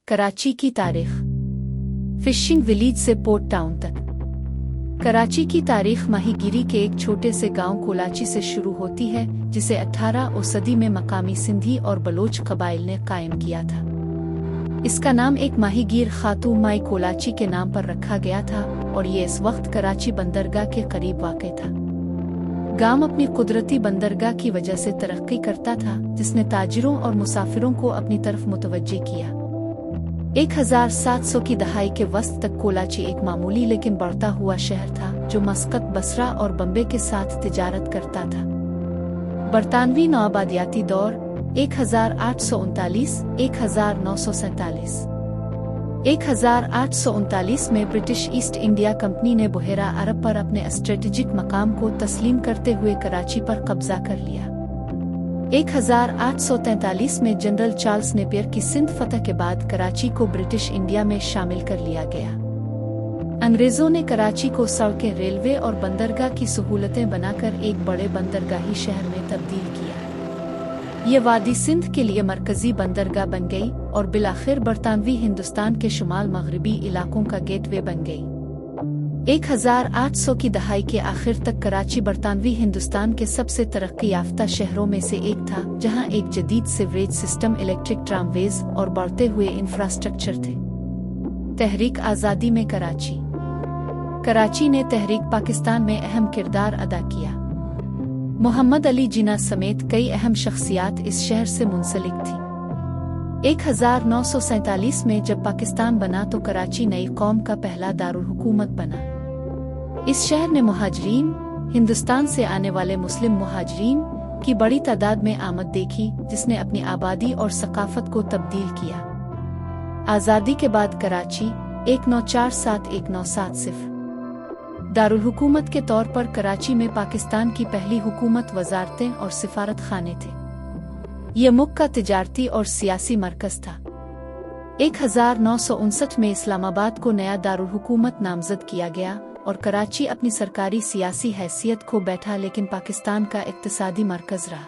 कराची की तारीख। Fishing village से पोर्ट टाउन तक। कराची की तारीख माहीगीरी के एक छोटे से गांव कोलाची से शुरू होती है, जिसे 18वीं सदी में मकामी सिंधी और बलोच कबाइल ने कायम किया था। इसका नाम एक माहीगीर खातून माई कोलाची के नाम पर रखा गया था और ये इस वक्त कराची बंदरगाह के करीब वाक़ था। गांव अपनी कुदरती बंदरगाह की वजह से तरक्की करता था, जिसने ताजिरों और मुसाफिरों को अपनी तरफ मुतवज्जे किया। 1700 की दहाई के वस्त तक कोलाची एक मामूली लेकिन बढ़ता हुआ शहर था, जो मस्कत, बसरा और बम्बे के साथ तिजारत करता था। बरतानवी नौआबादियाती दौर 1839 1947। 1839 में ब्रिटिश ईस्ट इंडिया कंपनी ने बुहेरा अरब पर अपने स्ट्रेटेजिक मकाम को तस्लीम करते हुए कराची पर कब्जा कर लिया। 1843 में जनरल चार्ल्स नेपियर की सिंध फतह के बाद कराची को ब्रिटिश इंडिया में शामिल कर लिया गया। अंग्रेजों ने कराची को सड़कें, रेलवे और बंदरगाह की सहूलतें बनाकर एक बड़े बंदरगाही शहर में तब्दील किया। ये वादी सिंध के लिए मरकजी बंदरगाह बन गई और बिलाखिर बरतानवी हिंदुस्तान के शुमाल मगरबी इलाकों का गेटवे बन गई। 1800 की दहाई के आखिर तक कराची बरतानवी हिंदुस्तान के सबसे तरक्की याफ्ता शहरों में से एक था, जहां एक जदीद सीवरेज सिस्टम, इलेक्ट्रिक ट्रामवेज और बढ़ते हुए इंफ्रास्ट्रक्चर थे। तहरीक आज़ादी में कराची ने तहरीक पाकिस्तान में अहम किरदार अदा किया। मोहम्मद अली जिन्ना समेत कई अहम शख्सियात इस शहर से मुंसलिक थी। 1947 में जब पाकिस्तान बना तो कराची नई कौम का पहला दारुल हुकूमत बना। इस शहर ने मुहाजिरीन, हिंदुस्तान से आने वाले मुस्लिम मुहाजिरीन की बड़ी तादाद में आमद देखी, जिसने अपनी आबादी और सकाफत को तब्दील किया। आज़ादी के बाद कराची 1947-1970 दारुल हुकूमत के तौर पर कराची में पाकिस्तान की पहली हुकूमत, वजारतें और सिफारत खाने थे। ये मुल्क का तिजारती और सियासी मरकज था। 1959 में इस्लामाबाद को नया दारुल हुकूमत नामजद किया गया और कराची अपनी सरकारी सियासी हैसियत खो बैठा, लेकिन पाकिस्तान का इक्तिसादी मरकज रहा।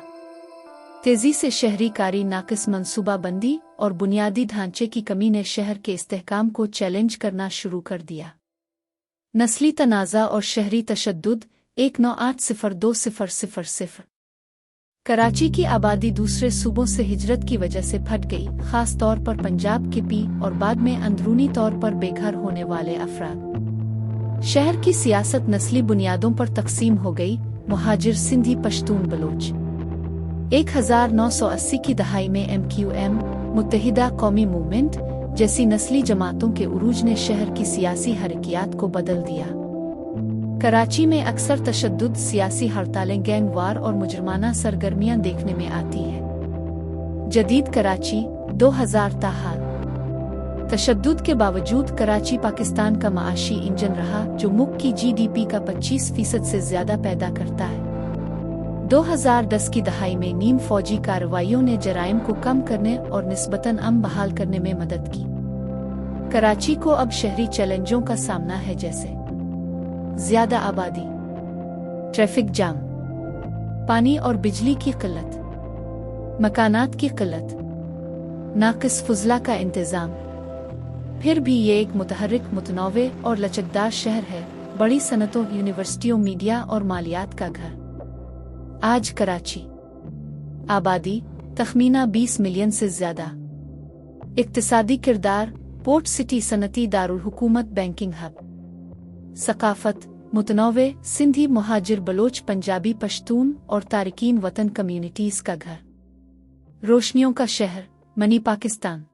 तेजी से शहरी कारी, नाकिस मनसूबाबंदी और बुनियादी ढांचे की कमी ने शहर के इस्तेहकाम को चैलेंज करना शुरू कर दिया। नस्ली तनाज़ा और शहरी तशद्दुद 1980-2000। कराची की आबादी दूसरे सूबों से हिजरत की वजह से फट गई, खास तौर पर पंजाब के पी और बाद में अंदरूनी तौर पर बेघर होने वाले अफराद। शहर की सियासत नस्ली बुनियादों पर तकसीम हो गई, मुहाजिर, सिंधी, पश्तून, बलोच। 1980 की दहाई में MQM मुत्तहिदा कौमी मूवमेंट जैसी नस्ली जमातों के उरूज ने शहर की सियासी हरकियात को बदल दिया। कराची में अक्सर तशद्दुद, सियासी हड़तालें, गैंग वार और मुजरमाना सरगर्मियां देखने में आती हैं। जदीद कराची 2000 ताहाल तशद्दुद के बावजूद कराची पाकिस्तान का माशी इंजन रहा, जो मुल्क की GDP का 25% से ज्यादा पैदा करता है। 2010 की दहाई में नीम फौजी कार्रवाइयों ने जराइम को कम करने और निस्बतन अमन बहाल करने में मदद की। कराची को अब शहरी चैलेंजों का सामना है, जैसे ज्यादा आबादी, ट्रैफिक जाम, पानी और बिजली की किल्लत, मकानात की किल्लत, नाकिस फुजला का इंतजाम। फिर भी ये एक मुतहर्रिक, मुतनव्वे और लचकदार शहर है, बड़ी सनतों, यूनिवर्सिटियों, मीडिया और मालियात का घर। आज कराची आबादी तखमीना 20 मिलियन से ज्यादा। इक्तिसादी किरदार, पोर्ट सिटी, सनती, दारुल हुकूमत, banking hub. सकाफत मुतनव्वे, Sindhi, मुहाजिर, Bloch, Punjabi, Pashtun और तारिकीन वतन कम्युनिटीज का घर। रोशनियों का शहर, मनी पाकिस्तान।